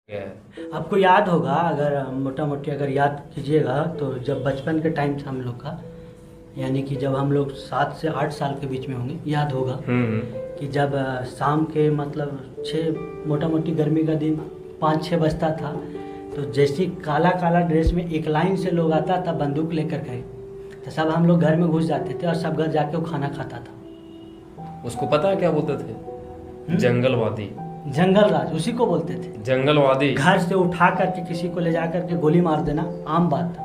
है। आपको याद होगा, अगर मोटा मोटी अगर याद कीजिएगा तो जब बचपन के टाइम था हम लोग का, यानी कि जब हम लोग 7 से 8 साल के बीच में होंगे, याद होगा कि जब शाम के मतलब 6 मोटा मोटी गर्मी का दिन 5-6 बजता था, तो जैसे काला काला ड्रेस में एक लाइन से लोग आता था बंदूक लेकर के, तो सब हम लोग घर में घुस जाते थे और सब घर जाके वो खाना खाता था। उसको पता है क्या बोलते थे? जंगलवादी। जंगल राज उसी को बोलते थे। जंगलवादी। घर से उठा करके किसी को ले जा करके गोली मार देना आम बात था।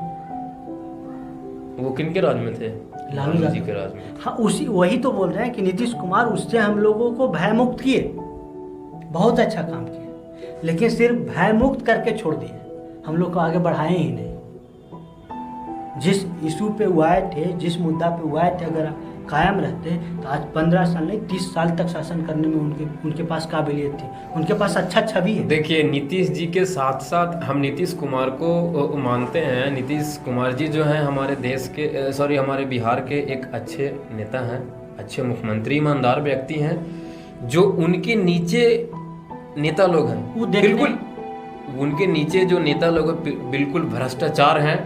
वो किनके राज में थे? लालू जी के राज में। हाँ, उसी वही तो बोल रहे हैं कि नीतीश कुमार उससे हम लोगों को भयमुक्त किए, बहुत अच्छा काम किए, लेकिन सिर्फ भयमुक्त करके छोड़ दिए, हम लोग को आगे बढ़ाए ही नहीं। जिस इशू पे वो आए थे, जिस मुद्दा पे वो आए थे, अगर कायम रहते तो आज 15 साल नहीं 30 साल तक शासन करने में उनके पास काबिलियत थी, उनके पास अच्छा छवि है। देखिए, नीतीश जी के साथ साथ हम नीतीश कुमार को मानते हैं। नीतीश कुमार जी जो हैं हमारे देश के हमारे बिहार के एक अच्छे नेता हैं, अच्छे मुख्यमंत्री, ईमानदार व्यक्ति हैं। जो उनके नीचे नेता लोग हैं, बिल्कुल उनके नीचे जो नेता लोग हैं बिल्कुल भ्रष्टाचार हैं,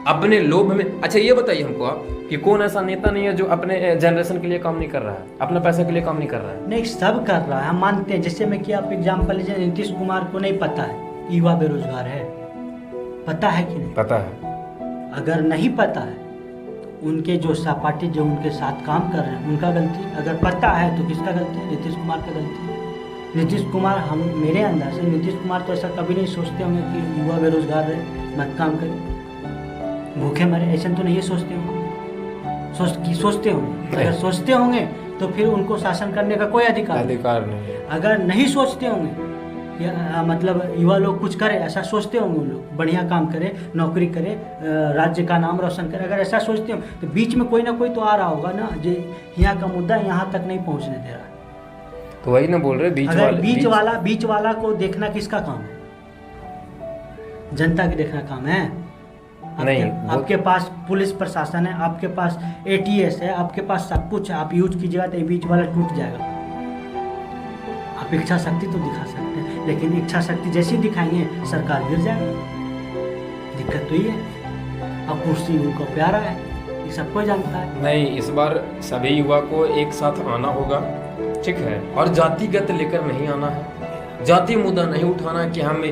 अपने लोभ में। अच्छा ये बताइए हमको आप कि कौन ऐसा नेता नहीं है जो अपने जनरेशन के लिए काम नहीं कर रहा है, अपने पैसे के लिए काम नहीं कर रहा है? नहीं, सब कर रहा है, हम मानते हैं। जैसे मैं कि आप एग्जाम्पल लीजिए, नीतीश कुमार को नहीं पता है युवा बेरोजगार है, पता है कि नहीं? पता है। अगर नहीं पता है, उनके जो सहपाठी जो उनके साथ काम कर रहे हैं उनका गलती। अगर पता है तो किसका गलती है? नीतीश कुमार का गलती है। नीतीश कुमार, हम मेरे अंदाज से नीतीश कुमार तो ऐसा कभी नहीं सोचते होंगे कि युवा बेरोजगार रहे, मत काम करे, भूखे मरे, ऐसा तो नहीं सोचते होंगे। सोचते होंगे, अगर सोचते होंगे तो फिर उनको शासन करने का कोई अधिकार नहीं है। अगर नहीं सोचते होंगे या मतलब युवा लोग कुछ करे, ऐसा सोचते होंगे, उन लोग बढ़िया काम करे, नौकरी करे, राज्य का नाम रोशन करे, अगर ऐसा सोचते हो तो बीच में कोई ना कोई तो आ रहा होगा ना, जो यहाँ का मुद्दा यहाँ तक नहीं पहुँचने दे रहा है। तो वही ना बोल रहे, बीच वाला को देखना किसका काम है? जनता के देखना काम है। आपके पास पुलिस प्रशासन है, आपके पास ATS है, आपके पास सब कुछ है, आप यूज कीजिएगा तो बीच वाला टूट जाएगा। आप इच्छा शक्ति तो दिखा सकते हैं, लेकिन इच्छा शक्ति जैसी दिखाएंगे सरकार गिर जाएगी। दिक्कत तो ये है। अब कुर्सी उनको प्यारा है, ये सबको जानता है। नहीं, इस बार सभी युवा को एक साथ आना होगा, ठीक है, और जातिगत लेकर नहीं आना है, जाति मुद्दा नहीं उठाना कि हम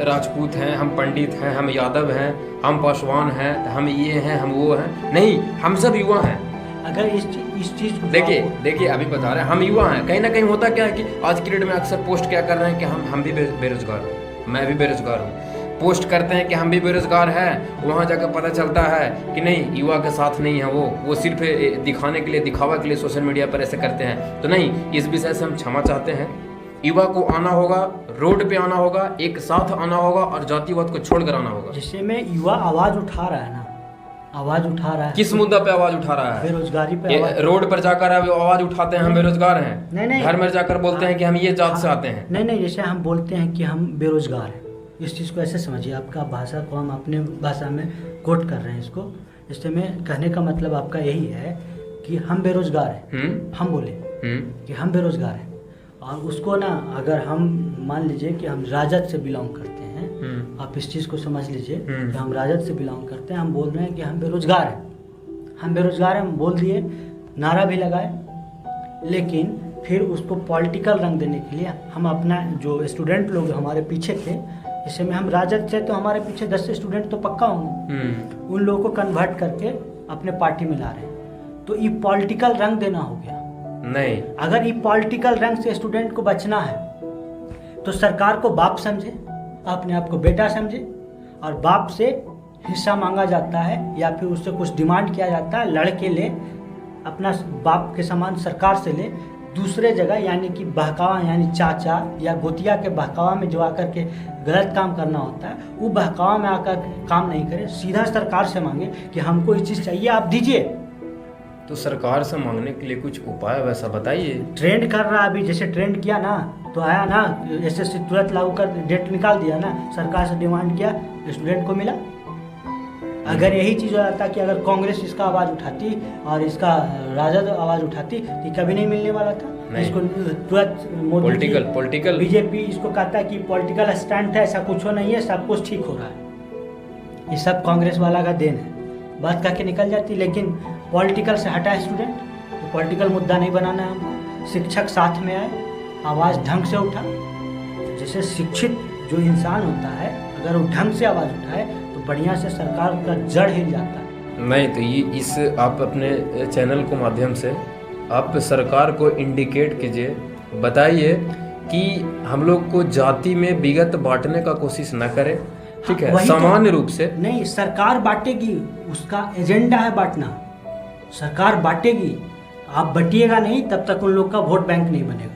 राजपूत हैं, हम पंडित हैं, हम यादव हैं, हम पासवान हैं, हम ये हैं, हम वो हैं। नहीं, हम सब युवा हैं। अगर इस चीज़ को देखिए अभी बता रहे हैं, हम युवा हैं। कहीं ना कहीं होता क्या है कि आज की डेट में अक्सर पोस्ट क्या कर रहे हैं कि हम भी बेरोजगार हैं, मैं भी बेरोजगार हूँ। पोस्ट करते हैं कि हम भी बेरोजगार हैं, वहाँ जाकर पता चलता है कि नहीं, युवा के साथ नहीं है वो सिर्फ दिखाने के लिए, दिखावा के लिए सोशल मीडिया पर ऐसे करते हैं। तो नहीं, इस विषय से हम क्षमा चाहते हैं। युवा को आना होगा, रोड पे आना होगा, एक साथ आना होगा और जातिवाद को छोड़कर आना होगा। जिससे में युवा आवाज उठा रहा है ना, आवाज उठा रहा है। किस मुद्दा पे आवाज उठा रहा है? बेरोजगारी पे। रोड पर जाकर आवाज उठाते हैं हम बेरोजगार हैं। नहीं, घर में जाकर बोलते हैं कि हम ये जात से आते हैं। नहीं, जैसे हम बोलते हैं कि हम बेरोजगार हैं, इस चीज़ को ऐसे समझिए, आपका भाषा को हम अपने भाषा में कोट कर रहे हैं इसको। इससे में कहने का मतलब आपका यही है कि हम बेरोजगार हैं। हम बोले कि हम बेरोजगार हैं, और उसको ना अगर हम मान लीजिए कि हम राजद से बिलोंग करते हैं, आप इस चीज़ को समझ लीजिए कि हम राजद से बिलोंग करते हैं, हम बोल रहे हैं कि हम बेरोजगार हैं, हम बेरोजगार हैं, हम बोल दिए, नारा भी लगाए, लेकिन फिर उसको पॉलिटिकल रंग देने के लिए हम अपना जो स्टूडेंट लोग हमारे पीछे थे, जैसे में हम राजद से तो हमारे पीछे 10 स्टूडेंट तो पक्का होंगे, उन लोगों को कन्वर्ट करके अपने पार्टी में ला रहे हैं। तो ये पॉलिटिकल रंग देना हो गया। नहीं, अगर ये पॉलिटिकल रंग से स्टूडेंट को बचना है तो सरकार को बाप समझे, अपने आप को बेटा समझे, और बाप से हिस्सा मांगा जाता है या फिर उससे कुछ डिमांड किया जाता है, लड़के ले, अपना बाप के समान सरकार से ले, दूसरे जगह यानी कि बहकावा, यानी चाचा या गोतिया के बहकावा में जो आकर के गलत काम करना होता है, वो बहकावा में आकर काम नहीं करे, सीधा सरकार से मांगे कि हमको ये चीज़ चाहिए, आप दीजिए। तो सरकार से मांगने के लिए कुछ उपाय वैसा बताइए। ट्रेंड कर रहा है अभी, जैसे ट्रेंड किया ना तो आया ना, SSC तुरंत लागू कर डेट निकाल दिया ना, सरकार से डिमांड किया, स्टूडेंट को मिला। अगर यही चीज़ हो जाता कि अगर कांग्रेस इसका आवाज़ उठाती और इसका राजद आवाज़ उठाती तो कभी नहीं मिलने वाला था। नहीं। इसको तुरंत मोदी पॉलिटिकल बीजेपी इसको कहता है कि पॉलिटिकल स्टंट है, ऐसा कुछ नहीं है, सब कुछ ठीक हो रहा है। ये सब कांग्रेस वाला का देन है, बात कह के निकल जाती। लेकिन पॉलिटिकल से हटा है स्टूडेंट, तो पॉलिटिकल मुद्दा नहीं बनाना है हमको। शिक्षक साथ में आए, आवाज़ ढंग से उठा। जैसे शिक्षित जो इंसान होता है, अगर वो ढंग से आवाज़ उठाए तो बढ़िया से सरकार का जड़ हिल जाता है। नहीं तो ये इस आप अपने चैनल को माध्यम से आप सरकार को इंडिकेट कीजिए, बताइए कि हम लोग को जाति में विगत बांटने का कोशिश न करें, ठीक है, सामान्य रूप से। नहीं, सरकार बांटेगी, उसका एजेंडा है बांटना, सरकार बांटेगी। आप बटिएगा नहीं तब तक उन लोग का वोट बैंक नहीं बनेगा।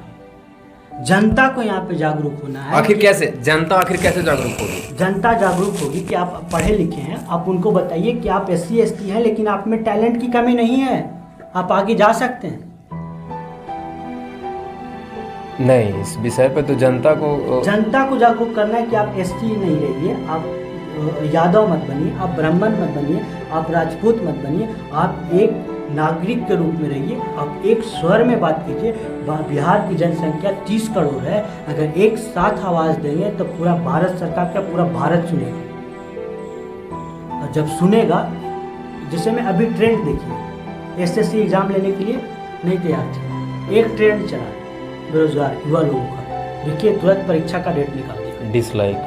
जनता को यहाँ पे जागरूक होना है। आखिर कैसे जनता जागरूक होगी? जनता जागरूक होगी कि आप पढ़े लिखे हैं, आप उनको बताइए कि आप SC ST हैं, लेकिन आप में टैलेंट की कमी नहीं है, आप आगे जा सकते हैं। नहीं, इस विषय पे तो जनता को जागरूक करना है कि आप ST नहीं रहिए, आप यादव मत बनिए, आप ब्राह्मण मत बनिए, आप राजपूत मत बनिए, आप एक नागरिक के रूप में रहिए, आप एक स्वर में बात कीजिए। बिहार की जनसंख्या 30 करोड़ है, अगर एक साथ आवाज़ देंगे तो पूरा भारत सरकार का पूरा भारत सुनेगा। और जब सुनेगा, जैसे मैं अभी ट्रेंड देखिए, SSC एग्ज़ाम लेने के लिए नहीं तैयार थे, एक ट्रेंड चला बेरोजगार युवा लोगों का, देखिए तुरंत परीक्षा का डेट निकाल दिया, डिसलाइक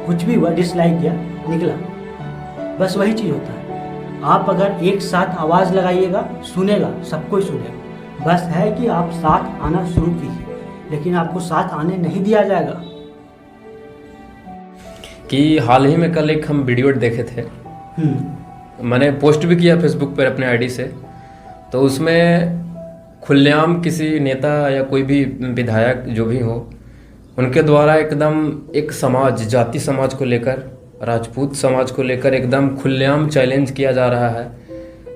कुछ भी हुआ, डिसलाइक किया, निकला। बस वही चीज़ होता है, आप अगर एक साथ आवाज़ लगाइएगा, सुनेगा, सब कोई सुनेगा। बस है कि आप साथ आना शुरू कीजिए, लेकिन आपको साथ आने नहीं दिया जाएगा। कि हाल ही में कल एक हम वीडियो देखे थे, मैंने पोस्ट भी किया फेसबुक पर अपने आईडी से, तो उसमें खुलेआम किसी नेता या कोई भी विधायक जो भी हो, उनके द्वारा एकदम एक समाज, जाति समाज को लेकर, राजपूत समाज को लेकर एकदम खुलेआम चैलेंज किया जा रहा है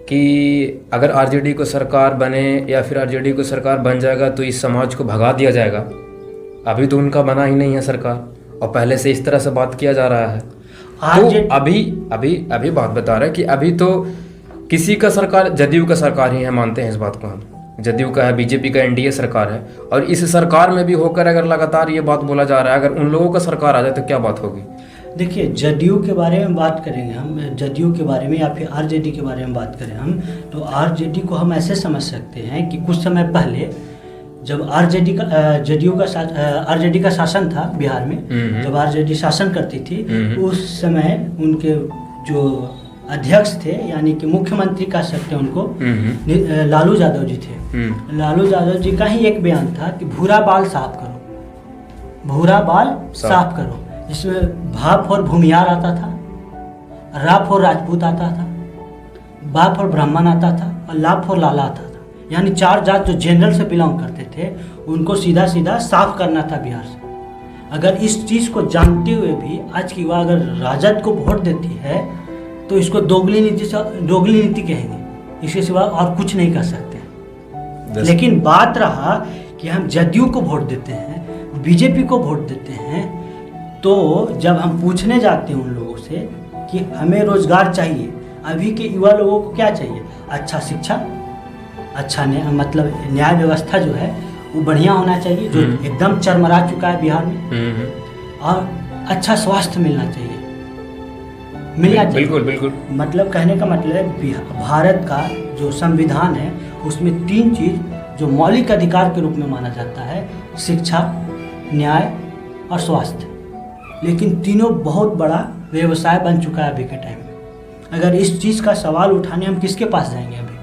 कि अगर RJD को सरकार बने या फिर RJD को सरकार बन जाएगा तो इस समाज को भगा दिया जाएगा। अभी तो उनका बना ही नहीं है सरकार, और पहले से इस तरह से बात किया जा रहा है। तो अभी बात बता रहे हैं कि अभी तो किसी का सरकार, जदयू का सरकार ही है, मानते हैं इस बात को हम, जदयू का है, बीजेपी का NDA सरकार है, और इस सरकार में भी होकर अगर लगातार ये बात बोला जा रहा है, अगर उन लोगों का सरकार आ जाए तो क्या बात होगी? देखिए, जदयू के बारे में बात करेंगे हम, जदयू के बारे में या फिर RJD के बारे में बात करें हम, तो RJD को हम ऐसे समझ सकते हैं कि कुछ समय पहले जब RJD का शासन था बिहार में, जब RJD शासन करती थी, उस समय उनके जो अध्यक्ष थे, यानी कि मुख्यमंत्री कह सकते हैं उनको, लालू यादव जी थे। लालू यादव जी का ही एक बयान था कि भूरा बाल साफ करो, भूरा बाल साफ करो। इसमें भा फॉर भूमियार आता था, रा फॉर राजपूत आता था, बा फॉर ब्राह्मण आता था, और ला फॉर लाला आता था। यानी 4 जात जो जनरल से बिलोंग करते थे, उनको सीधा सीधा साफ करना था बिहार से। अगर इस चीज़ को जानते हुए भी आज की युवा अगर राजद को वोट देती है, तो इसको दोगली नीति कहेंगे, इसके सिवा और कुछ नहीं कर सकते। लेकिन बात रहा कि हम जदयू को वोट देते हैं, बीजेपी को वोट देते हैं, तो जब हम पूछने जाते हैं उन लोगों से कि हमें रोजगार चाहिए, अभी के युवा लोगों को क्या चाहिए? अच्छा शिक्षा, अच्छा मतलब न्याय व्यवस्था जो है वो बढ़िया होना चाहिए, जो एकदम चरमरा चुका है बिहार में, और अच्छा स्वास्थ्य मिलना चाहिए। बिल्कुल। मतलब कहने का मतलब है, भारत का जो संविधान है उसमें 3 चीज़ जो मौलिक अधिकार के रूप में माना जाता है, शिक्षा, न्याय और स्वास्थ्य। लेकिन तीनों बहुत बड़ा व्यवसाय बन चुका है अभी के टाइम में। अगर इस चीज़ का सवाल उठाने हम किसके पास जाएंगे? अभी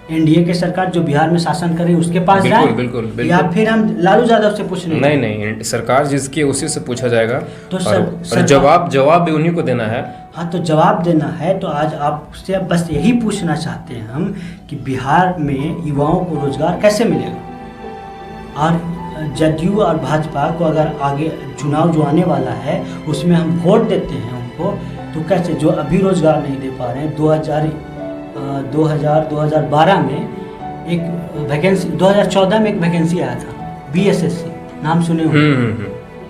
NDA के सरकार जो बिहार में शासन करे उसके पास जाएं? बिल्कुल। या फिर हम लालू यादव से पूछने? नहीं, सरकार जिसकी उसी से पूछा जाएगा, तो और जवाब भी उन्हीं को देना है। हाँ, तो जवाब देना है। तो आज आपसे बस यही पूछना चाहते हैं हम कि बिहार में युवाओं को रोजगार कैसे मिलेगा? और जदयू और भाजपा को अगर आगे चुनाव जो आने वाला है उसमें हम वोट देते हैं उनको, तो कैसे, जो अभी रोजगार नहीं दे पा रहे हैं। 2012 में एक वैकेंसी, 2014 में एक वैकेंसी आया था BSSC, नाम सुने होंगे।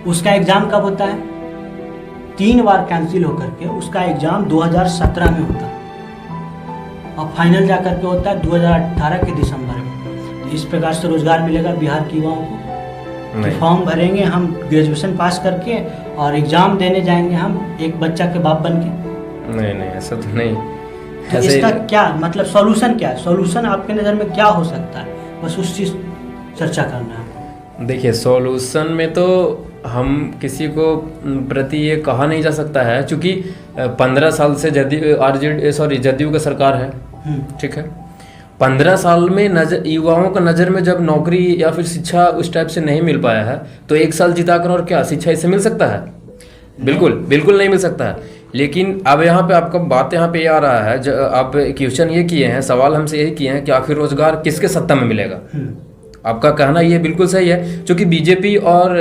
उसका एग्ज़ाम कब होता है? 3 बार कैंसिल होकर के उसका एग्ज़ाम 2017 में होता है, और फाइनल जा कर के होता है 2018 के दिसंबर में। इस प्रकार से रोजगार मिलेगा बिहार के युवाओं को? कि नहीं फॉर्म भरेंगे हम ग्रेजुएशन पास करके और एग्जाम देने जाएंगे हम एक बच्चा के बाप बन के? नहीं नहीं, ऐसा तो नहीं। तो ऐसे इसका क्या मतलब सॉल्यूशन क्या है? सॉल्यूशन आपके नज़र में क्या हो सकता है? बस उस चीज़ चर्चा करना है। देखिए, सॉल्यूशन में तो हम किसी को प्रति ये कहा नहीं जा सकता है, क्योंकि 15 साल से जदयू का सरकार है, ठीक है। 15 साल में युवाओं का नज़र में जब नौकरी या फिर शिक्षा उस टाइप से नहीं मिल पाया है, तो एक साल जिताकर और क्या शिक्षा इससे मिल सकता है? बिल्कुल बिल्कुल नहीं मिल सकता है। लेकिन अब यहाँ पे आपका बात यहाँ पे ये आ रहा है, आप क्वेश्चन ये किए हैं, सवाल हमसे यही किए हैं कि आखिर रोजगार किसके सत्ता में मिलेगा। आपका कहना ये बिल्कुल सही है, क्योंकि बीजेपी और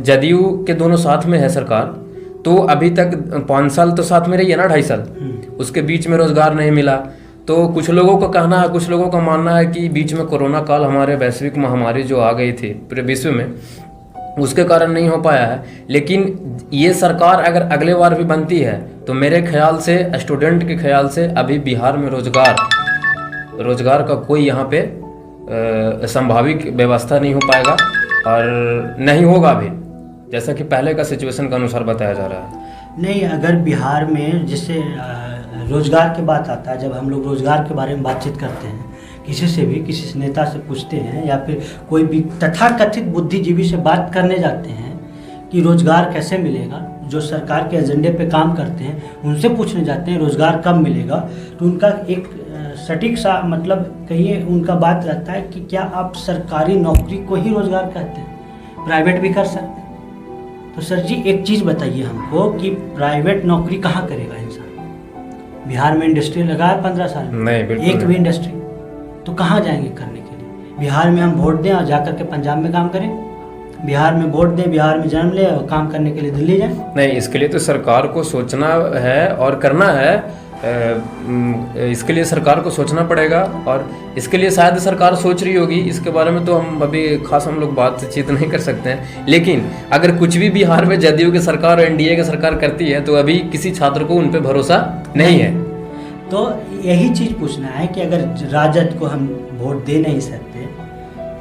जदयू के दोनों साथ में है सरकार, तो अभी तक 5 साल तो साथ में रही है ना, 2.5 साल, उसके बीच में रोजगार नहीं मिला। तो कुछ लोगों का कहना है, कुछ लोगों का मानना है कि बीच में कोरोना काल हमारे वैश्विक महामारी जो आ गई थी पूरे विश्व में, उसके कारण नहीं हो पाया है। लेकिन ये सरकार अगर अगले बार भी बनती है तो मेरे ख्याल से, स्टूडेंट के ख्याल से, अभी बिहार में रोजगार का कोई यहाँ पे संभावित व्यवस्था नहीं हो पाएगा और नहीं होगा भी, जैसा कि पहले का सिचुएशन का अनुसार बताया जा रहा है। नहीं, अगर बिहार में जैसे रोजगार की बात आता है, जब हम लोग रोजगार के बारे में बातचीत करते हैं, किसी से भी, किसी नेता से पूछते हैं या फिर कोई भी तथाकथित बुद्धिजीवी से बात करने जाते हैं कि रोजगार कैसे मिलेगा, जो सरकार के एजेंडे पे काम करते हैं उनसे पूछने जाते हैं रोजगार कब मिलेगा, तो उनका एक सटीक सा मतलब कहिए उनका बात रहता है कि क्या आप सरकारी नौकरी को ही रोजगार कहते हैं? प्राइवेट भी कर सकते हैं। तो सर जी एक चीज़ बताइए हमको कि प्राइवेट नौकरी कहाँ करेगा इंसान? बिहार में इंडस्ट्री लगा है 15 साल में, नहीं, बिल्कुल एक नहीं। भी इंडस्ट्री, तो कहाँ जाएंगे करने के लिए? बिहार में हम वोट दें और जाकर के पंजाब में काम करें? बिहार में वोट दें, बिहार में जन्म ले और काम करने के लिए दिल्ली जाएं? नहीं, इसके लिए तो सरकार को सोचना है और करना है। इसके लिए सरकार को सोचना पड़ेगा और इसके लिए शायद सरकार सोच रही होगी। इसके बारे में तो हम अभी खास हम लोग बातचीत नहीं कर सकते हैं। लेकिन अगर कुछ भी बिहार में जदयू की सरकार और एनडीए की सरकार करती है तो अभी किसी छात्र को उन पर भरोसा नहीं है। तो यही चीज़ पूछना है कि अगर राजद को हम वोट दे नहीं सकते,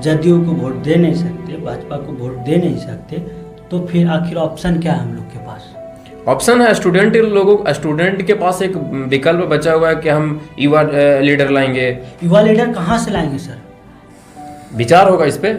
जदयू को वोट दे नहीं सकते, भाजपा को वोट दे नहीं सकते, तो फिर आखिर ऑप्शन क्या है हम लोग के पास? ऑप्शन है स्टूडेंट के पास एक विकल्प बचा हुआ है कि हम युवा लीडर लाएंगे। युवा लीडर कहाँ से लाएंगे सर? विचार होगा इस पे।